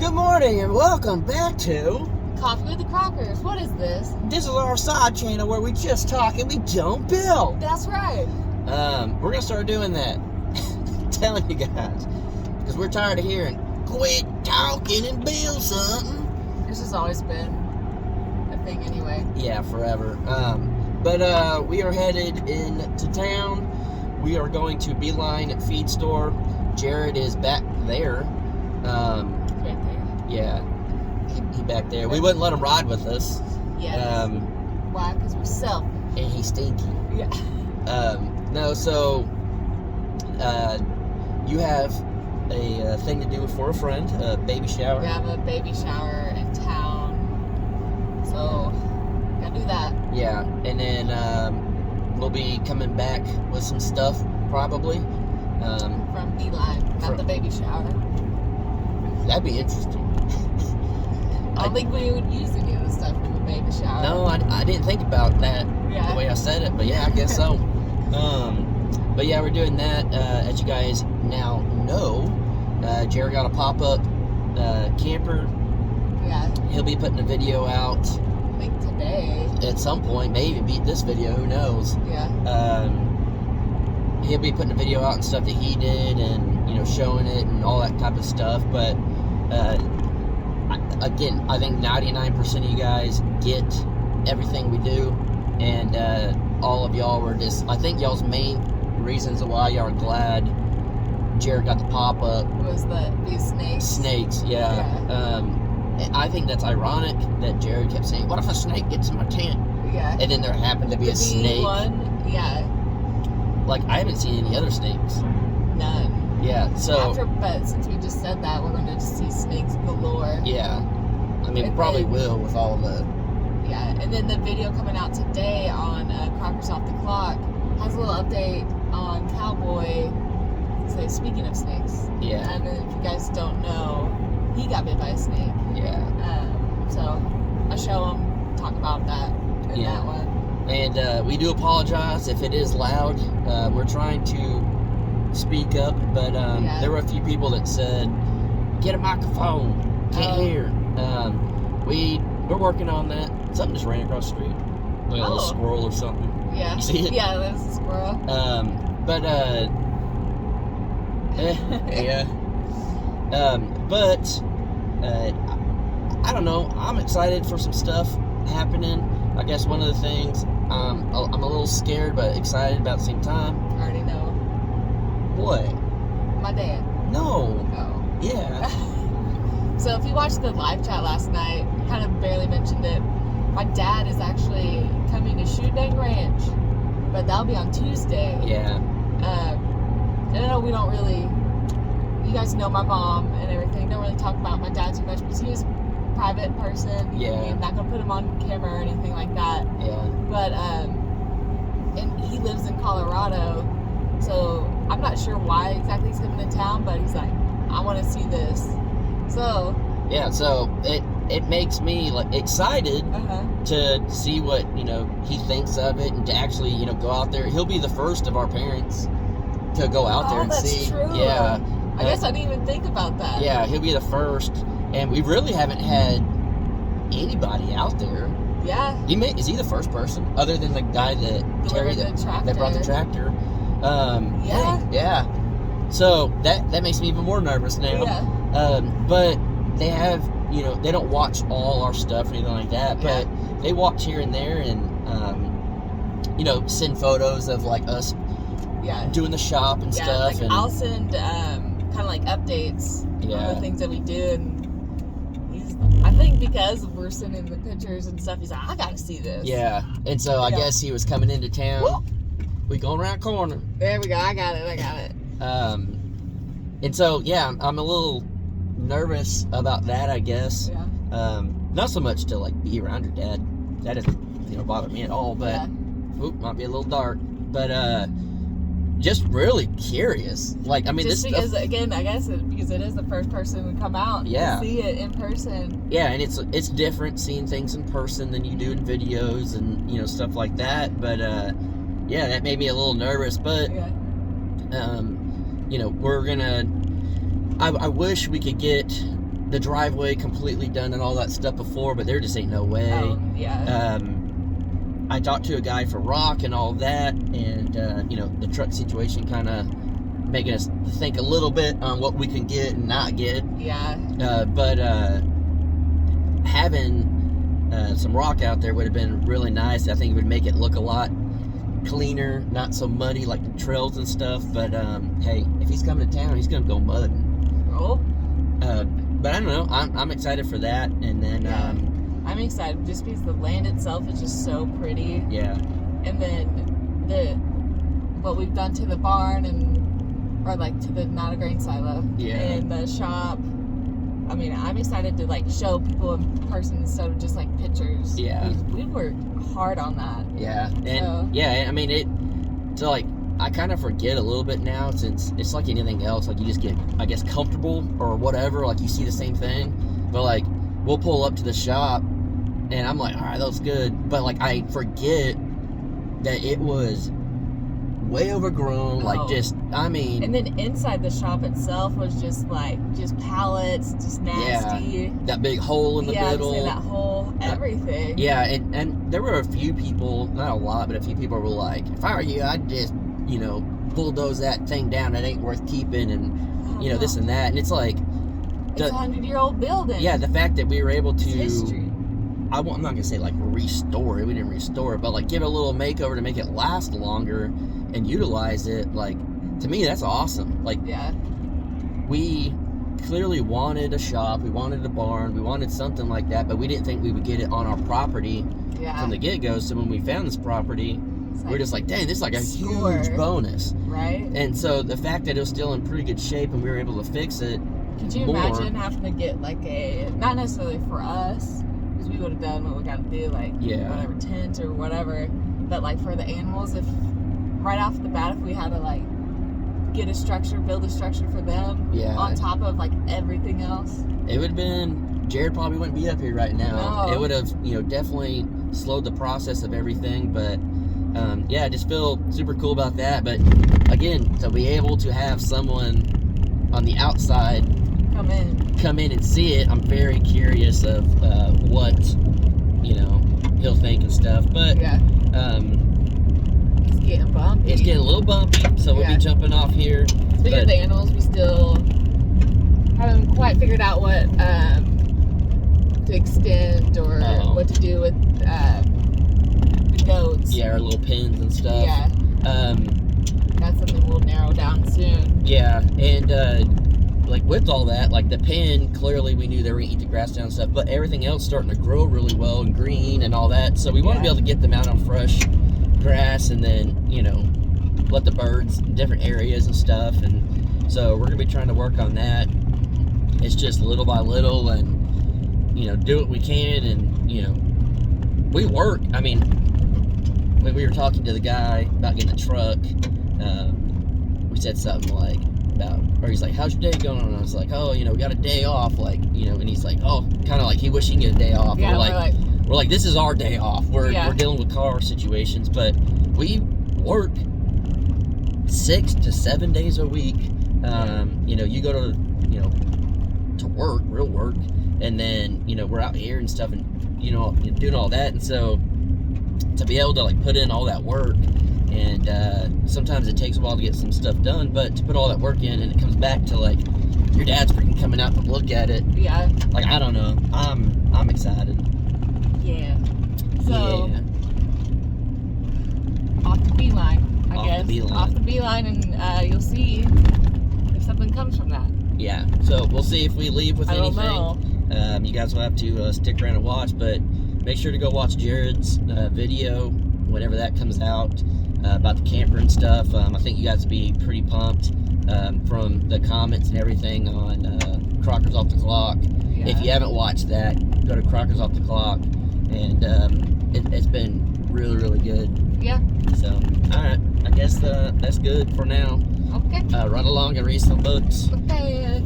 Good morning and welcome back to Coffee with the Crockers. What is this? This is our side channel where we just talk and we don't build. That's right. We're gonna start doing that. Telling you guys. Because we're tired of hearing quit talking and build something. This has always been a thing anyway. Yeah, forever. But we are headed into town. We are going to Beeline Feed Store. Jared is back there. Right there. Yeah, he back there. We wouldn't let him ride with us. Yes. Why? Because we're selfish. And he's stinky. Yeah. No, so you have a thing to do for a friend, a baby shower. We have a baby shower in town. So, gotta do that. Yeah, and then we'll be coming back with some stuff, probably. From Beeline, not the baby shower. That'd be interesting. I don't think we would use any of the stuff from the baby shower. No, I didn't think about that Yeah. the way I said it, but yeah, I guess so. But yeah, we're doing that. As you guys now know, Jared got a pop-up camper. Yeah. He'll be putting a video out I think today. at some point, maybe beat this video, who knows. Yeah. He'll be putting a video out and stuff that he did and, showing it and all that type of stuff. But, again, I think 99% of you guys get everything we do. And all of y'all were just, I think y'all's main reasons why y'all are glad Jared got the pop-up. Was these snakes? Snakes, yeah. I think that's ironic that Jared kept saying, what if a snake gets in my tent? Yeah. And then there happened to be a snake. One, yeah. Like, I haven't seen any other snakes. None. Yeah, so... But since we just said that, we're going to just see snakes galore. Yeah. I mean, we probably will with all the... Yeah, and then the video coming out today on Crockers Off the Clock has a little update on Cowboy. So, speaking of snakes. Yeah. And if you guys don't know, he got bit by a snake. Yeah. So, I'll show him, talk about that in that one. And we do apologize if it is loud. We're trying to speak up, but there were a few people that said, get a microphone, can't hear. We're working on that. Something just ran across the street. Like a little squirrel or something. Yeah. You see it? Yeah, there's a squirrel. Yeah. But I don't know. I'm excited for some stuff happening. I guess one of the things I'm a little scared but excited about at the same time. I already know. What? My dad. No. Oh. Yeah. So if you watched the live chat last night, kind of barely mentioned it. My dad is actually coming to Shoot Dang Ranch, but that'll be on Tuesday. Yeah. And I know we don't really, you guys know my mom and everything, don't really talk about my dad too much because he's a private person. Yeah. I'm not going to put him on camera or anything like that. Yeah. But, and he lives in Colorado, so I'm not sure why exactly he's coming to town, but he's like, I want to see this. So. Yeah, so it makes me like excited to see what, he thinks of it and to actually, go out there. He'll be the first of our parents to go out there and see. True. Yeah. I guess I didn't even think about that. Yeah, he'll be the first. And we really haven't had anybody out there. Yeah. Is he the first person other than the guy that brought the tractor? Yeah. Yeah. So that makes me even more nervous now. Yeah. But they have, they don't watch all our stuff or anything like that, but they watch here and there and, send photos of like us doing the shop and stuff. Like and I'll send kind of like updates on the things that we do, and I think because we're sending the pictures and stuff, he's like, I gotta see this. Yeah, and so I guess he was coming into town. Whoop. We going around corner. There we go. I got it. And so I'm a little nervous about that, I guess. Yeah. Not so much to like be around your dad. That doesn't bother me at all. But might be a little dark. But just really curious. Like, I mean, just because again, I guess because it is the first person to come out and see it in person. Yeah, and it's different seeing things in person than you do in videos and stuff like that. But that made me a little nervous. But we're gonna. I wish we could get the driveway completely done and all that stuff before, but there just ain't no way. Oh, yeah. I talked to a guy for rock and all that, and the truck situation kind of making us think a little bit on what we can get and not get. Yeah. But having some rock out there would have been really nice. I think it would make it look a lot cleaner, not so muddy like the trails and stuff. But hey, if he's coming to town, he's gonna go mudding. Oh. But I don't know. I'm excited for that, and then I'm excited just because the land itself is just so pretty. Yeah. And then what we've done to the barn or like to the Not a Grain silo. Yeah. And the shop. I mean, I'm excited to like show people in person instead of just like pictures. Yeah. We worked hard on that. Yeah. And I mean so like I kind of forget a little bit now, since it's like anything else. Like you just get, I guess, comfortable or whatever. Like you see the same thing, but like we'll pull up to the shop, and I'm like, all right, that looks good. But like I forget that it was way overgrown. Like I mean. And then inside the shop itself was just pallets, just nasty. Yeah. That big hole in the middle. Yeah, that hole, everything. Yeah, and there were a few people, not a lot, but a few people were like, if I were you, I'd just bulldoze that thing down. It ain't worth keeping, and this and that. And it's like, it's a 100-year-old building. Yeah, the fact that we were able to, history. I'm not gonna say like restore it. We didn't restore it, but like give it a little makeover to make it last longer and utilize it. Like, to me, that's awesome. Like, yeah, we clearly wanted a shop, we wanted a barn, we wanted something like that, but we didn't think we would get it on our property from the get-go. So when we found this property, we're just like, dang, this is like a huge bonus. Right. And so the fact that it was still in pretty good shape and we were able to fix it. Could you imagine having to get like not necessarily for us, because we would have done what we got to do, like whatever, tent or whatever, but like for the animals, if right off the bat, if we had to like get a structure, build a structure for them on top of like everything else, it would have been, Jared probably wouldn't be up here right now. No. It would have, definitely slowed the process of everything. But I just feel super cool about that. But again, to be able to have someone on the outside come in and see it, I'm very curious of what he'll think and stuff. But it's getting bumpy. It's getting a little bumpy, so we'll be jumping off here. Speaking of the animals, we still haven't quite figured out what to extend or what to do with the goats. Yeah, our little pins and stuff. Yeah. That's something we'll narrow down soon. Yeah, and like with all that, like the pen, clearly we knew they were gonna eat the grass down and stuff, but everything else starting to grow really well and green and all that. So we want to be able to get them out on fresh grass, and then let the birds in different areas and stuff. And so we're gonna be trying to work on that. It's just little by little, and do what we can. And we work. I mean, when we were talking to the guy about getting the truck, we said something like he's like, how's your day going? And I was like, oh, we got a day off, like, and he's like, oh, kind of like he wished he could get a day off. Yeah, we're like, this is our day off. We're dealing with car situations, but we work 6 to 7 days a week. You go to work, real work, and then we're out here and stuff, and doing all that. And so to be able to like put in all that work, and sometimes it takes a while to get some stuff done, but to put all that work in, and it comes back to like your dad's freaking coming out to look at it. Yeah. Like, I don't know. I'm excited. Yeah. So off the beeline, I guess. Off the beeline, and you'll see if something comes from that. Yeah. So we'll see if we leave with anything. Don't know. You guys will have to stick around and watch, but make sure to go watch Jared's video whenever that comes out about the camper and stuff. I think you guys will be pretty pumped from the comments and everything on Crockers Off the Clock. Yeah. If you haven't watched that, go to Crockers Off the Clock, and it's been really, really good. Yeah. So, all right. I guess that's good for now. Okay. Run along and read some books. Okay.